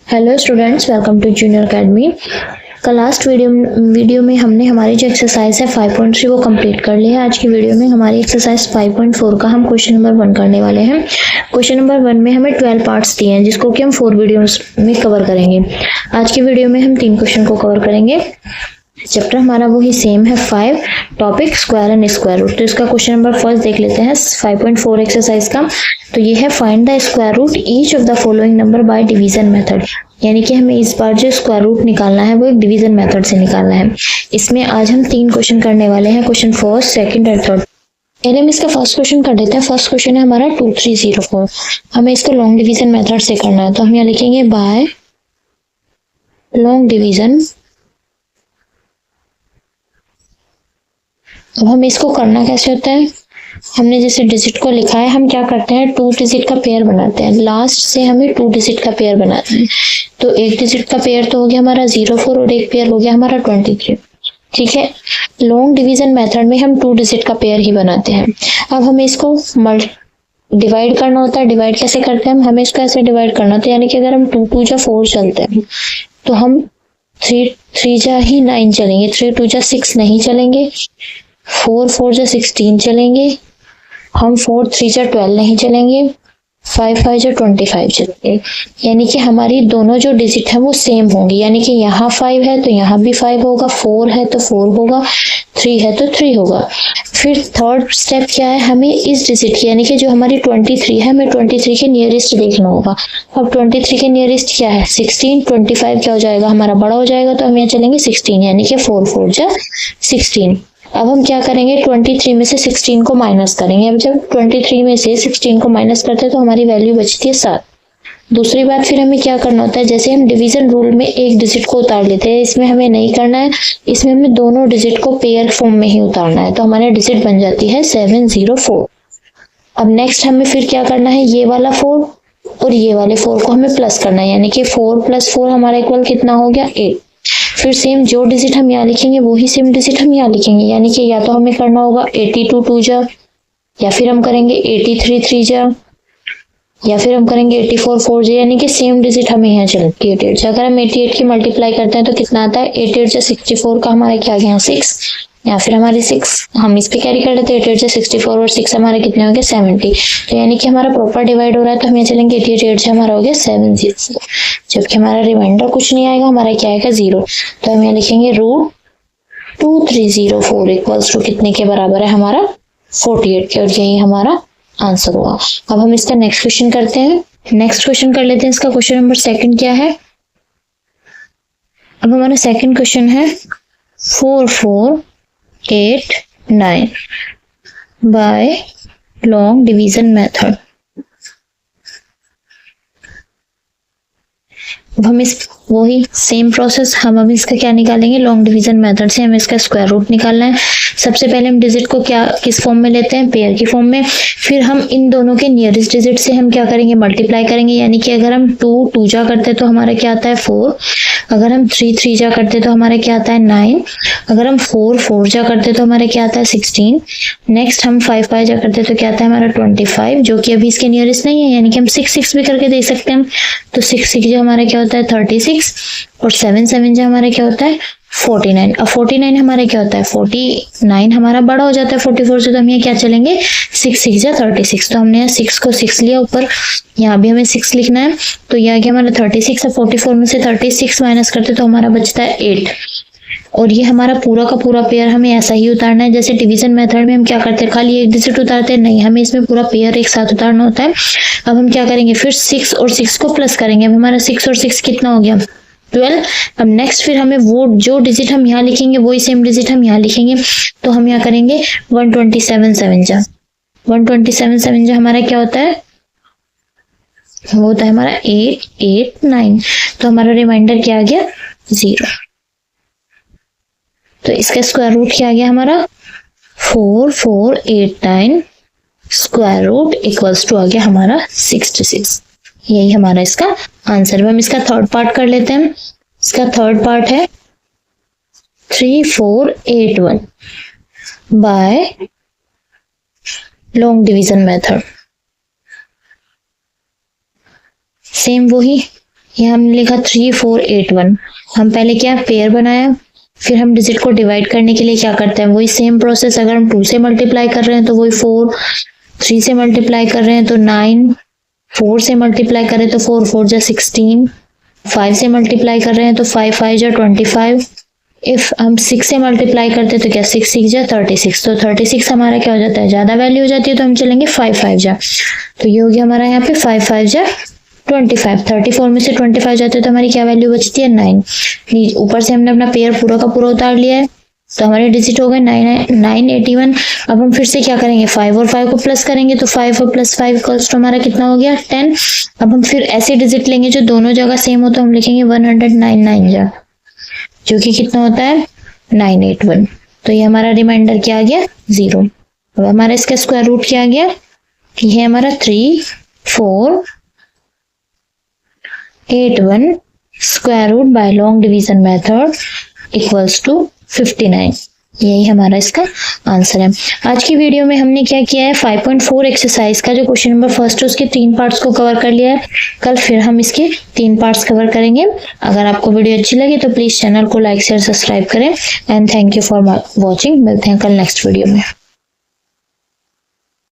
Hello students, welcome to junior academy. का last video में हमने हमारी जो एक्सरसाइज है 5.3 वो कंप्लीट कर लिया है। आज की वीडियो में हमारी एक्सरसाइज 5.4 का हम क्वेश्चन नंबर 1 करने वाले हैं। क्वेश्चन नंबर 1 में हमें 12 पार्ट्स दिए हैं जिसको कि हम 4 वीडियोस में कवर करेंगे। आज की वीडियो में हम 3 क्वेश्चन को कवर करेंगे। चैप्टर हमारा वही सेम है 5, topic square and square root. तो इसका क्वेश्चन नंबर फर्स्ट देख लेते हैं 5.4 एक्सरसाइज का। तो ये है find the square root each of the following number by division method. यानी कि हमें इस बार जो स्क्वायर रूट निकालना है वो एक डिवीजन मेथड से निकालना है। इसमें आज हम 3 क्वेश्चन करने वाले हैं, क्वेश्चन फर्स्ट, सेकंड और थर्ड। पहले हम इसका फर्स्ट क्वेश्चन कर देते हैं। फर्स्ट क्वेश्चन है हमारा 2304। हमें इसको लॉन्ग डिवीजन मेथड से करना है। तो हम यहाँ लिखेंगे बाय लॉन्ग डिवीजन। अब हम इसको करना कैसे होता है, हमने जैसे डिजिट को लिखा है, हम क्या करते हैं 2 डिजिट का पेयर बनाते हैं। लास्ट से हमें 2 डिजिट का पेयर बनाते हैं। तो एक डिजिट का पेयर तो हो गया हमारा 04 और एक पेयर हो गया हमारा 23। ठीक है, लॉन्ग डिवीजन मेथड में हम 2 डिजिट का पेयर ही बनाते हैं। अब हमें इसको डिवाइड करना होता है। डिवाइड कैसे करते हैं हमें इसको ऐसे डिवाइड करना होता है, यानी कि अगर हम 2 2 जा 4 चलते हैं तो हम 3 3 जा ही 9 चलेंगे, 3 2 जा 6 नहीं चलेंगे, 4 4 जा 16 चलेंगे, हम 4 3 जा 12 नहीं चलेंगे, 5 5 जा 25 चलेंगे। यानी कि हमारी दोनों जो डिजिट है वो सेम होंगी। यानी कि यहाँ 5 है तो यहाँ भी 5 होगा, 4 है तो 4 होगा, 3 है तो 3 होगा। फिर थर्ड स्टेप क्या है, हमें इस डिजिट की यानी कि जो हमारी 23 है, हमें 23 के नियरेस्ट देखना होगा। अब 23 के नियरेस्ट क्या है 16, 25 क्या हो जाएगा हमारा बड़ा हो जाएगा, तो हम यहाँ चलेंगे 16, यानी कि 4 4 जा 16। अब हम क्या करेंगे 23 में से 16 को माइनस करेंगे। अब जब 23 में से 16 को माइनस करते हैं तो हमारी वैल्यू बचती है 7। दूसरी बात फिर हमें क्या करना होता है, जैसे हम डिवीजन रूल में एक डिजिट को उतार लेते हैं, इसमें हमें नहीं करना है, इसमें हमें दोनों डिजिट को पेयर फॉर्म में ही उतारना है। तो हमारी डिजिट बन जाती है 704। अब नेक्स्ट हमें फिर क्या करना है, ये वाला 4 और ये वाले 4 को हमें प्लस करना है, यानी कि 4 + 4 हमारा इक्वल कितना हो गया 8। फिर सेम जो डिजिट हम यहाँ लिखेंगे वही सेम डिजिट हम यहाँ लिखेंगे, यानी कि या तो हमें करना होगा 82 2 जा, या फिर हम करेंगे 83 3 जा, या फिर हम करेंगे 84 4 जा, यानी कि सेम डिजिट हमें यहाँ चलेगी 88 जा। अगर हम 88 की मल्टीप्लाई करते हैं तो कितना आता है 88 जा 64 का हमारा क्या गया 6, या फिर हमारे 6 हम इस पे कैरी कर लेते हैं 88 से 64 और 6 हमारे कितने हो गए 70। तो यानी कि हमारा प्रॉपर डिवाइड हो रहा है, तो हम चलेंगे 88 से हमारा हो गया 704, जबकि हमारा रिमाइंडर कुछ नहीं आएगा, हमारा क्या आएगा 0। तो हम यहाँ लिखेंगे √2304 इक्वल्स टू कितने के बराबर है हमारा 48 के, और यही हमारा आंसर हुआ। अब हम इसका नेक्स्ट क्वेश्चन करते हैं। नेक्स्ट क्वेश्चन कर लेते हैं। इसका क्वेश्चन नंबर सेकंड क्या है, अब हमारा सेकंड क्वेश्चन है 4489 बाय लॉन्ग डिवीजन मेथड। अब हम इस वही सेम प्रोसेस, हम अब इसका क्या निकालेंगे लॉन्ग डिवीजन मेथड से हमें इसका स्क्वायर रूट निकालना है। सबसे पहले हम डिजिट को क्या किस फॉर्म में लेते हैं, पेयर की फॉर्म में। फिर हम इन दोनों के नियरेस्ट डिजिट से हम क्या करेंगे मल्टीप्लाई करेंगे, यानी कि अगर हम 2 2 जा करते हैं तो हमारा क्या आता है 4, अगर हम 3 3 जा करते हैं तो हमारा क्या आता है 9, अगर हम 4 4 जा करते हैं तो हमारा क्या आता है 16, नेक्स्ट हम 5 5 जा करते हैं तो क्या आता है हमारा 25, जो कि अभी इसके नियरेस्ट नहीं है, यानी कि हम 6 6 भी करके देख सकते हैं। तो 6 6 जो हमारा क्या होता है 36, और 7 7 जो हमारा क्या होता है 49। अब 49 हमारा क्या होता है 49 हमारा बड़ा हो जाता है 44 से, तो हम ये क्या चलेंगे 6 6 जा 36। तो हमने यहाँ 6 को 6 लिया ऊपर, यहाँ भी हमें 6 लिखना है, तो यहाँ क्या हमारा 36 है, 44 में से 36 माइनस करते तो हमारा बचता है 8। और ये हमारा पूरा का पूरा पेयर हमें ऐसा ही उतारना है जैसे डिवीजन मेथड में हम क्या करते हैं खाली एक डिजिट उतारते हैं, नहीं हमें इसमें पूरा पेयर एक साथ उतारना होता है। अब हम क्या करेंगे फिर 6 और 6 को प्लस करेंगे। अब हमारा 6 और 6 कितना हो गया 12। अब नेक्स्ट फिर हमें वो जो डिजिट हम यहाँ लिखेंगे वही सेम डिजिट हम यहाँ लिखेंगे। तो हम यहाँ करेंगे 127 7 जा, 127 7 जा हमारा क्या होता है वो होता है हमारा 8 8 9। तो हमारा रिमाइंडर क्या आ गया 0। तो इसका स्क्वायर रूट क्या आ गया हमारा 4489 स्क्वायर रूट इक्वल्स टू आ गया हमारा 66। यही हमारा इसका आंसर है। हम इसका थर्ड पार्ट कर लेते हैं। इसका थर्ड पार्ट है 3481 by long division method. Same वही यहाँ हमने लिखा 3481। हम पहले क्या पेयर बनाया, फिर हम डिजिट को डिवाइड करने के लिए क्या करते हैं, वही सेम प्रोसेस। अगर हम 2 से मल्टीप्लाई कर रहे हैं तो वही 4, 3 से मल्टीप्लाई कर रहे हैं तो 9, 4 से मल्टीप्लाई कर रहे हैं तो 4 4 जा 16, 5 से मल्टीप्लाई कर रहे हैं तो 5 5 जा 25। इफ हम 6 से मल्टीप्लाई करते हैं तो क्या 6 6 जा 36। तो 36 हमारा क्या हो जाता है, ज्यादा वैल्यू हो जाती है तो हम चलेंगे 5 5 जा। तो ये हो गया हमारा यहाँ पे 5 5 जा 25। 34 में से 25 जाते हैं तो हमारी क्या वैल्यू बचती है 9। ऊपर से हमने अपना पेयर पूरा का पूरा उतार लिया है तो हमारे डिजिट हो गए 981। अब हम फिर से क्या करेंगे, 5 और 5 को प्लस करेंगे तो 5 और प्लस 5 इक्वल्स टू हमारा कितना हो गया 10। अब हम फिर ऐसे डिजिट लेंगे जो दोनों जगह सेम हो तो हम लिखेंगे 199 जा, जो कि कितना होता है 981। तो ये हमारा रिमाइंडर क्या आ गया 0। अब हमारा इसका स्क्वायर रूट क्या आ गया, ये हमारा 3481 square root by long division method equals to 59। यही हमारा इसका आंसर है। आज की वीडियो में हमने क्या किया है, 5.4 एक्सरसाइज का जो क्वेश्चन नंबर फर्स्ट है उसके 3 पार्ट्स को कवर कर लिया है। कल फिर हम इसके 3 पार्ट्स कवर करेंगे। अगर आपको वीडियो अच्छी लगी तो प्लीज चैनल को लाइक शेयर सब्सक्राइब करें and thank you for watching. मिलते हैं कल नेक्स्ट वीडियो में।